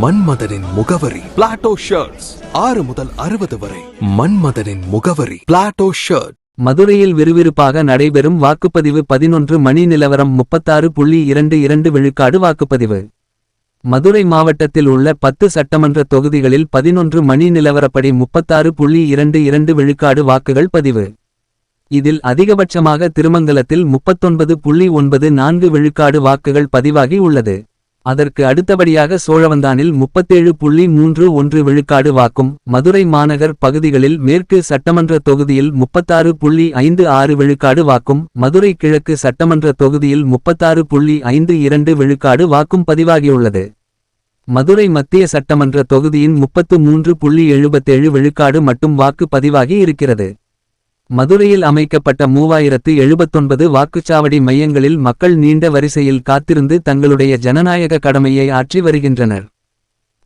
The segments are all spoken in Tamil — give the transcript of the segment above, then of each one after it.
மன்மதனின் முகவரி பிளாட்டோ ஷர்ட்ஸ். 6 முதல் 60 வரை. மன்மதனின் முகவரி பிளாட்டோ ஷர்ட். மதுரையில் விறுவிறுப்பாக நடைபெறும் வாக்குப்பதிவு. 11 மணி நிலவரம் 36.22 விழுக்காடு வாக்குப்பதிவு. மதுரை மாவட்டத்தில் உள்ள 10 சட்டமன்ற தொகுதிகளில் 11 மணி நிலவரப்படி 36.22 விழுக்காடு வாக்குகள் பதிவு. இதில் அதிகபட்சமாக திருமங்கலத்தில் 39.94 விழுக்காடு வாக்குகள் பதிவாகி உள்ளது. அதற்கு அடுத்தபடியாக சோழவந்தானில் 37.31 விழுக்காடு வாக்கும். மதுரை மாநகர் பகுதிகளில் மேற்கு சட்டமன்ற தொகுதியில் 36.56 விழுக்காடு வாக்கும். மதுரை கிழக்கு சட்டமன்ற தொகுதியில் 36.52 விழுக்காடு வாக்கும் பதிவாகியுள்ளது. மதுரை மத்திய சட்டமன்ற தொகுதியின் 33.77 விழுக்காடு மட்டும் வாக்கு பதிவாகி இருக்கிறது. மதுரையில் அமைக்கப்பட்ட 3079 வாக்குச்சாவடி மையங்களில் மக்கள் நீண்ட வரிசையில் காத்திருந்து தங்களுடைய ஜனநாயக கடமையை ஆற்றி வருகின்றனர்.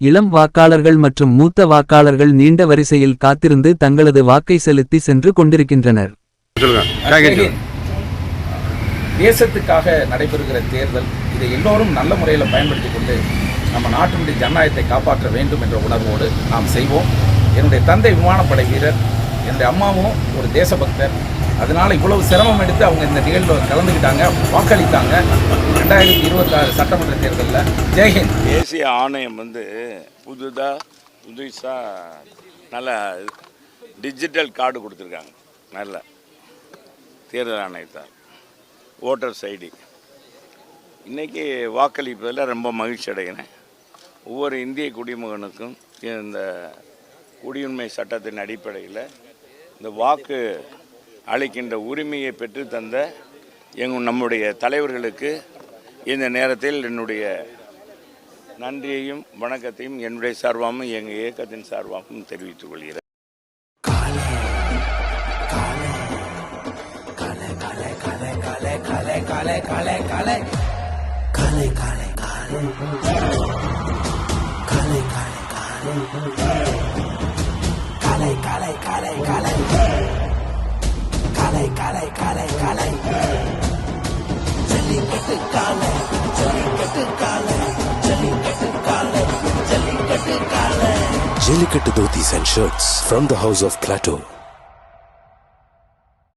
இளம் வாக்காளர்கள் மற்றும் மூத்த வாக்காளர்கள் நீண்ட வரிசையில் காத்திருந்து தங்களது வாக்கை செலுத்தி சென்று கொண்டிருக்கின்றனர். தேசத்துக்காக நடைபெறுகிற தேர்தல், இதை எல்லோரும் நல்ல முறையில் பயன்படுத்தி கொண்டு நம்ம நாட்டினுடைய ஜனநாயகத்தை காப்பாற்ற வேண்டும் என்ற உணர்வோடு நாம் செய்வோம். என்னுடைய தந்தை விமானப்படை வீரர், என்னுடைய அம்மாவும் ஒரு தேசபக்தர். அதனால் இவ்வளவு சிரமம் எடுத்து அவங்க இந்த நிகழ்வில் கலந்துக்கிட்டாங்க, வாக்களித்தாங்க. 2026 சட்டமன்ற தேர்தலில் ஜெய்ஹிந்த். தேசிய ஆணையம் புதுசாக நல்ல டிஜிட்டல் கார்டு கொடுத்துருக்காங்க. நல்ல தேர்தல் ஆணையத்தார் ஓட்டர்ஸ் ஐடி. இன்றைக்கி வாக்களிப்பதில் ரொம்ப மகிழ்ச்சி அடைகிறேன். ஒவ்வொரு இந்திய குடிமகனுக்கும் இந்த குடியுரிமை சட்டத்தின் அடிப்படையில் இந்த வாக்கு அளிக்கின்ற உரிமையை பெற்று தந்த நம்முடைய தலைவர்களுக்கு இந்த நேரத்தில் என்னுடைய நன்றியையும் வணக்கத்தையும் என்னுடைய சார்பாகவும் எங்கள் இயக்கத்தின் சார்பாகவும் தெரிவித்துக் கொள்கிறேன். Jellikattu dhotis and shirts from the house of Plateau.